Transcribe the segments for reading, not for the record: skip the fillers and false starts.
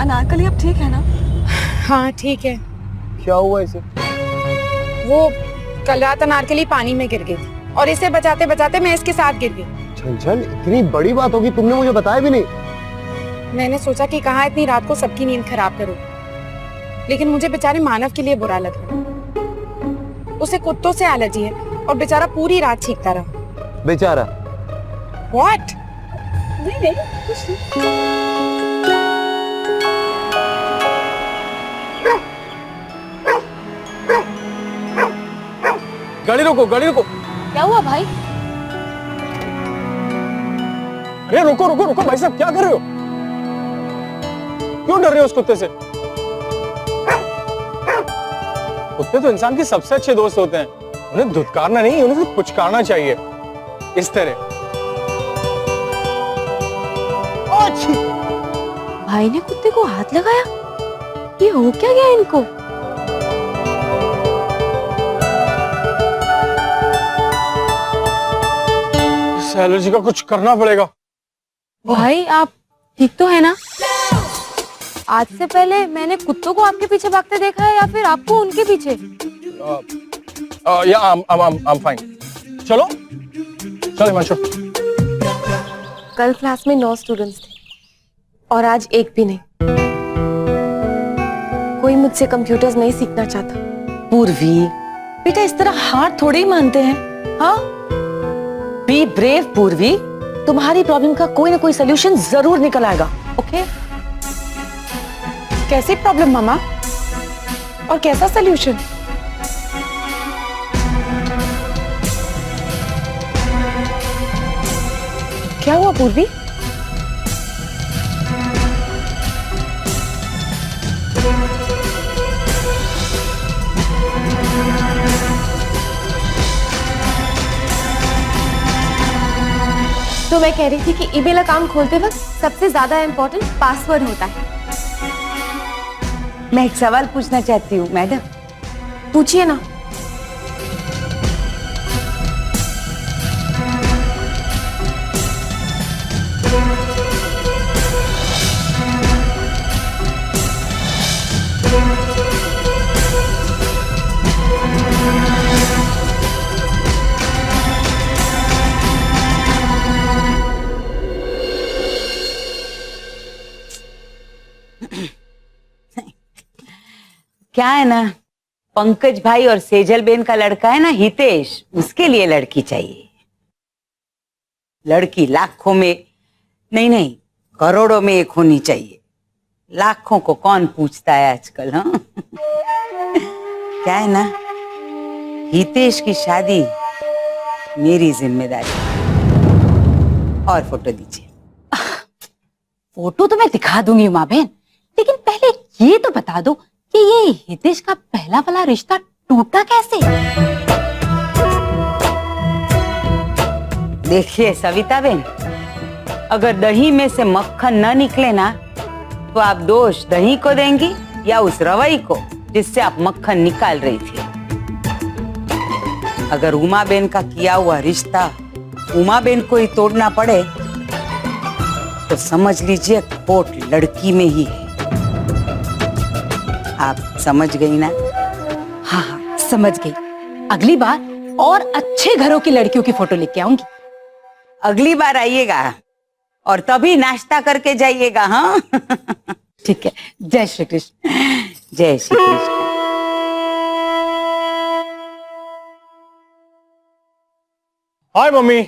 अनारकली अब ठीक है ना? हाँ ठीक है। क्या हुआ इसे? वो कल रात अनारकली पानी में गिर गई थी और इसे बचाते बचाते मैं इसके साथ गिर गई। छन इतनी बड़ी बात होगी, तुमने मुझे बताया भी नहीं। मैंने सोचा कि कहाँ इतनी रात को सबकी नींद खराब करूं, लेकिन मुझे बेचारे मानव के लिए बुरा लग रहा। उसे कुत्तों से एलर्जी है और बेचारा पूरी रात चीखता रहा। बेचारा? व्हाट? नहीं कुछ नहीं। गाड़ी रोको, गाड़ी रोको। क्या हुआ भाई? अरे रुको रुको रुको भाई साहब, क्या कर रहे हो? क्यों डर रहे हो उस कुत्ते से? कुत्ते तो इंसान के सबसे अच्छे दोस्त होते हैं। उन्हें धुतकारना नहीं, उन्हें तो पुचकारना चाहिए, इस तरह। भाई ने कुत्ते को हाथ लगाया? ये हो क्या गया इनको? इस एलर्जी का कुछ करना पड़ेगा। भाई आप ठीक तो है ना? आज से पहले मैंने कुत्तों को आपके पीछे भागते देखा है या फिर आपको उनके पीछे? या I'm fine. चलो चलो हिमांशु। कल क्लास में 9 स्टूडेंट्स थे और आज एक भी नहीं। कोई मुझसे कंप्यूटर्स नहीं सीखना चाहता। पूर्वी बेटा, इस तरह हार थोड़े ही मानते हैं। हाँ, बी ब्रेव पूर्वी, तुम्हारी प्रॉब्लम का कोई ना कोई सोल्यूशन जरूर निकल आएगा। ओके? कैसी प्रॉब्लम मामा? और कैसा सोल्यूशन? क्या हुआ पूर्वी? तो मैं कह रही थी कि ईमेल अकाउंट खोलते वक्त सबसे ज्यादा इम्पोर्टेंट पासवर्ड होता है। मैं एक सवाल पूछना चाहती हूँ मैडम। पूछिए ना। क्या है ना, पंकज भाई और सेजल बेन का लड़का है ना हितेश, उसके लिए लड़की चाहिए। लड़की लाखों में नहीं करोड़ों में एक होनी चाहिए। लाखों को कौन पूछता है आजकल। हाँ क्या है ना, हितेश की शादी मेरी जिम्मेदारी। और फोटो दीजिए। फोटो तो मैं दिखा दूंगी उमा बहन, लेकिन पहले ये तो बता दो कि ये हितेश का पहला वाला रिश्ता टूटा कैसे? देखिए सविता बेन, अगर दही में से मक्खन न निकले ना, तो आप दोष दही को देंगी या उस रवई को जिससे आप मक्खन निकाल रही थी। अगर उमा बेन का किया हुआ रिश्ता उमा बेन को ही तोड़ना पड़े, तो समझ लीजिए खोट लड़की में ही है। आप समझ गई ना? हाँ समझ गई। अगली बार और अच्छे घरों की लड़कियों की फोटो लेके आऊंगी। अगली बार आइएगा और तभी नाश्ता करके जाइएगा। हाँ ठीक है। जय श्री कृष्ण। जय श्री कृष्ण। हाय मम्मी।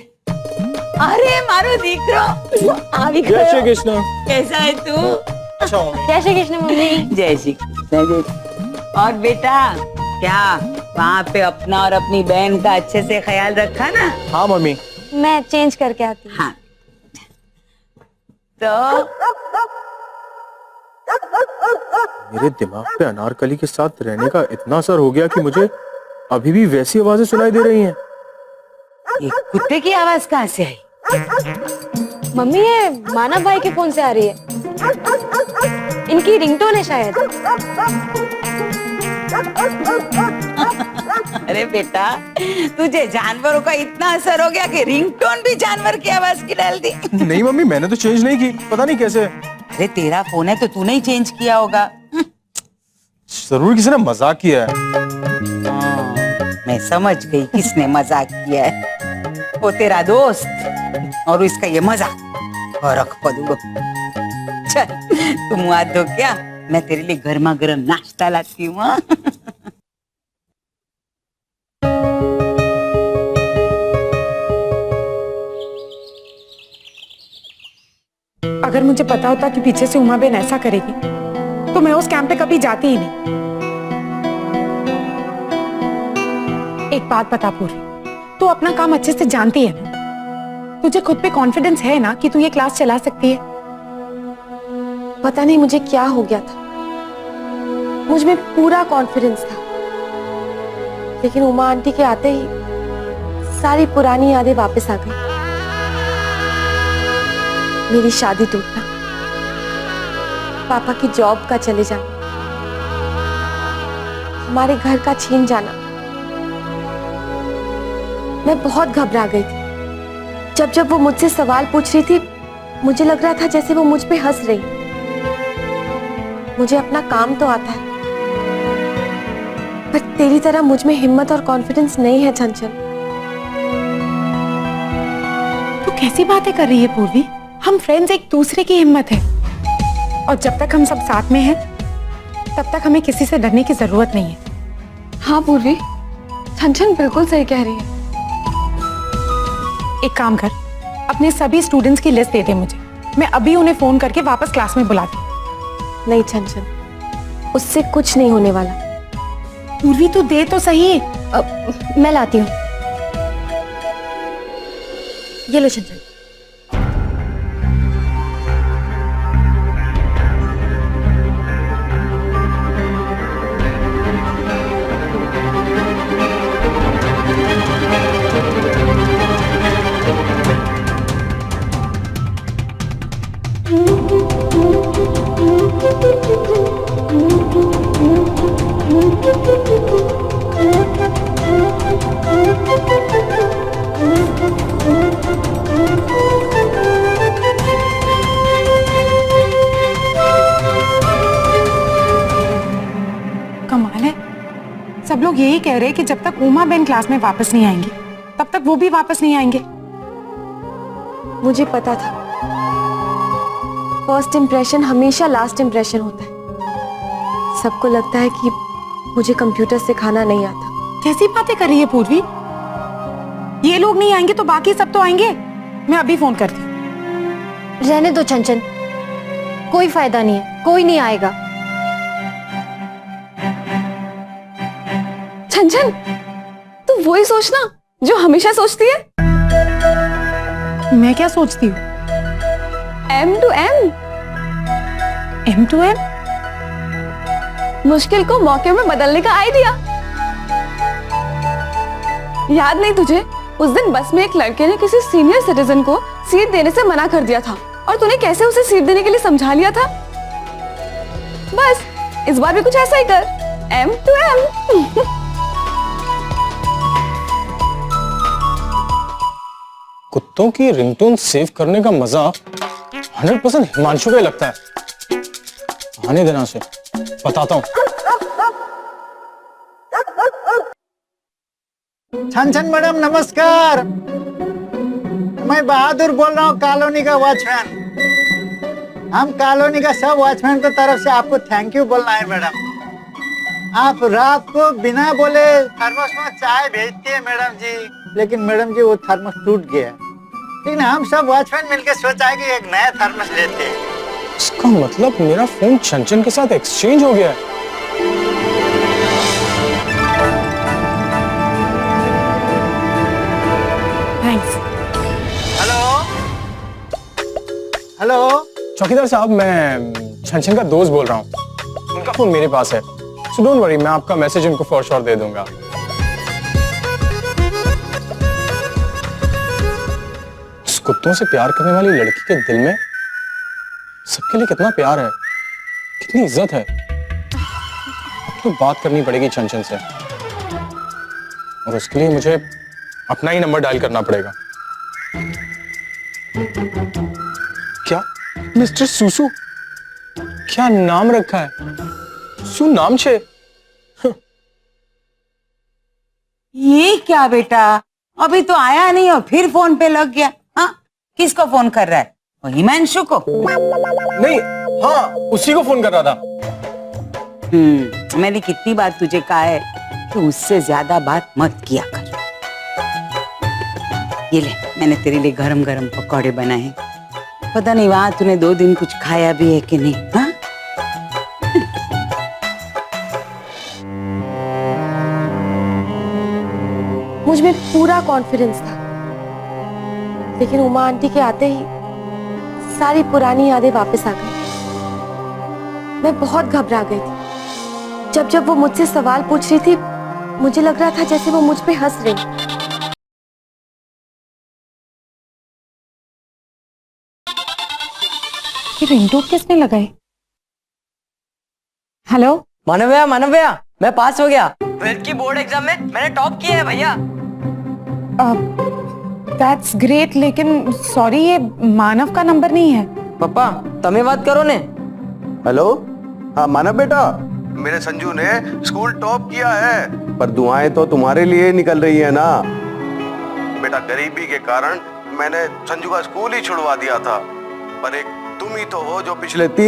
अरे मारो दीकरो, आवी जय श्री कृष्ण। कैसा है तू? अच्छा मम्मी। जय श्री कृष्ण मम्मी। जय श्री कृष्ण। और बेटा, क्या वहाँ पे अपना और अपनी बहन का अच्छे से ख्याल रखा ना? हाँ मम्मी। मैं चेंज करके आती हूँ। हाँ तो मेरे दिमाग पे अनारकली के साथ रहने का इतना असर हो गया कि मुझे अभी भी वैसी आवाजें सुनाई दे रही हैं। ये कुत्ते की आवाज कहाँ से आई? मम्मी ये मानव भाई के फोन से आ रही है। इनकी रिंगटोन है शायद। अरे बेटा, तुझे जानवरों का इतना असर हो गया कि रिंगटोन भी जानवर की आवाज की डाल दी। नहीं मम्मी, मैंने तो चेंज नहीं की, पता नहीं कैसे। अरे तेरा फोन है तो तूने ही चेंज किया होगा। जरूर किसी ने मजाक किया है। हाँ, मैं समझ गई किसने मजाक किया है। वो तेरा दोस्त और इसका ये मजाक। फर्क पड़ूगा। चल तू मुंह हाथ धो क्या, मैं तेरे लिए गर्मा गर्म नाश्ता लाती हूँ। हाँ? अगर मुझे पता होता कि पीछे से उमा बेन ऐसा करेगी तो मैं उस कैंप पे कभी जाती ही नहीं। एक बात बता पूर्वी, तू अपना काम अच्छे से जानती है ना? तुझे खुद पे कॉन्फिडेंस है ना कि तू ये क्लास चला सकती है? पता नहीं मुझे क्या हो गया था, मुझ में पूरा कॉन्फिडेंस था, लेकिन उमा आंटी के आते ही सारी पुरानी यादें वापस आ गई। मेरी शादी टूटना, पापा की जॉब का चले जाना, हमारे घर का छीन जाना। मैं बहुत घबरा गई थी। जब जब वो मुझसे सवाल पूछ रही थी, मुझे लग रहा था जैसे वो मुझ पे हंस रही। मुझे अपना काम तो आता है, पर तेरी तरह मुझ में हिम्मत और कॉन्फिडेंस नहीं है चंचल। तू कैसी बातें कर रही है पूर्वी? हम फ्रेंड्स एक दूसरे की हिम्मत है, और जब तक हम सब साथ में हैं, तब तक हमें किसी से डरने की जरूरत नहीं है। हाँ पूर्वी, चंचल बिल्कुल सही कह रही है। एक काम कर, अपने सभी स्टूडेंट्स की लिस्ट दे दे मुझे, मैं अभी उन्हें फोन करके वापस क्लास में बुलाती हूँ। नहीं चंचल, उससे कुछ नहीं होने वाला। पूर्वी तू दे तो सही। मैं लाती हूँ। ये लो चंचल। कमाल है, सब लोग यही कह रहे हैं कि जब तक उमा बेन क्लास में वापस नहीं आएंगी, तब तक वो भी वापस नहीं आएंगे। मुझे पता था, फर्स्ट इम्प्रेशन हमेशा लास्ट इम्प्रेशन होता है। सबको लगता है कि मुझे कंप्यूटर सिखाना नहीं आता। कैसी बातें कर रही है पूर्वी? ये लोग नहीं आएंगे तो बाकी सब तो आएंगे। मैं अभी फोन करती हूँ। रहने दो चंचल, कोई फायदा नहीं है, कोई नहीं आएगा। चंचल, तू वही सोचना जो हमेशा सोचती है। मैं क्या सोचती हूँ? M2M, M2M? मुश्किल को मौके में बदलने का आइडिया। याद नहीं तुझे, उस दिन बस में एक लड़के ने किसी सीनियर सिटीजन को सीट देने से मना कर दिया था, और तूने कैसे उसे सीट देने के लिए समझा लिया था। बस इस बार भी कुछ ऐसा ही कर। M2M। कुत्तों की रिंगटोन सेव करने का मजा 100% हिमांशु को ही लगता है। आने देना से बताता हूँ। छन मैडम नमस्कार, मैं बहादुर बोल रहा हूँ, कॉलोनी का वॉचमैन। हम कॉलोनी का सब वॉचमैन की तरफ से आपको थैंक यू बोलना है मैडम। आप रात को बिना बोले थर्मस में चाय भेजती है मैडम जी, लेकिन मैडम जी वो थर्मस टूट गया, लेकिन हम सब वॉचमैन मिलकर सोचा है कि एक नया थर्मस लेते हैं। इसका मतलब मेरा फोन चंचन के साथ एक्सचेंज हो गया है। थैंक्स। हेलो चौकीदार साहब, मैं छनछन का दोस्त बोल रहा हूँ। उनका फोन मेरे पास है, सो डोंट वरी, मैं आपका मैसेज उनको फॉर श्योर दे दूंगा। इस कुत्तों से प्यार करने वाली लड़की के दिल में सबके लिए कितना प्यार है, कितनी इज्जत है। अब तो बात करनी पड़ेगी छनछन से, और उसके लिए मुझे अपना ही नंबर डायल करना पड़ेगा। क्या मिस्टर सुसु, क्या नाम रखा है? શું નામ છે? ये क्या बेटा, अभी तो आया नहीं और फिर फोन पे लग गया। हाँ, किसको फोन कर रहा है? वो हिमांशु को? नहीं, हाँ उसी को फोन कर रहा था। मैंने कितनी बार तुझे कहा है कि उससे ज्यादा बात मत किया कर। ये ले, मैंने तेरे लिए गरम गरम पकौड़े बनाए हैं। पता नहीं वहां तूने 2 दिन कुछ खाया भी है कि नहीं। हाँ, मुझ में पूरा कॉन्फिडेंस था, लेकिन उमा आंटी के आते ही सारी पुरानी यादें वापस आ गई। मैं बहुत घबरा गई थी। जब वो मुझसे सवाल पूछ रही थी, मुझे लग रहा था जैसे वो मुझ पे हंस रही। ये रिंगटोन किसने लगाई? हेलो मानव्या मैं पास हो गया। 12th की बोर्ड एग्जाम में मैंने टॉप किया है भैया। दैट्स ग्रेट, लेकिन सॉरी, ये मानव का नंबर नहीं है। पापा तमे बात करो ने। हेलो, हाँ मानव बेटा, मेरे संजू ने स्कूल टॉप किया है, पर दुआएं तो तुम्हारे लिए निकल रही है ना बेटा। गरीबी के कारण मैंने संजू का स्कूल ही छुड़वा दिया था, पर एक तुम ही तो हो जो पिछले 3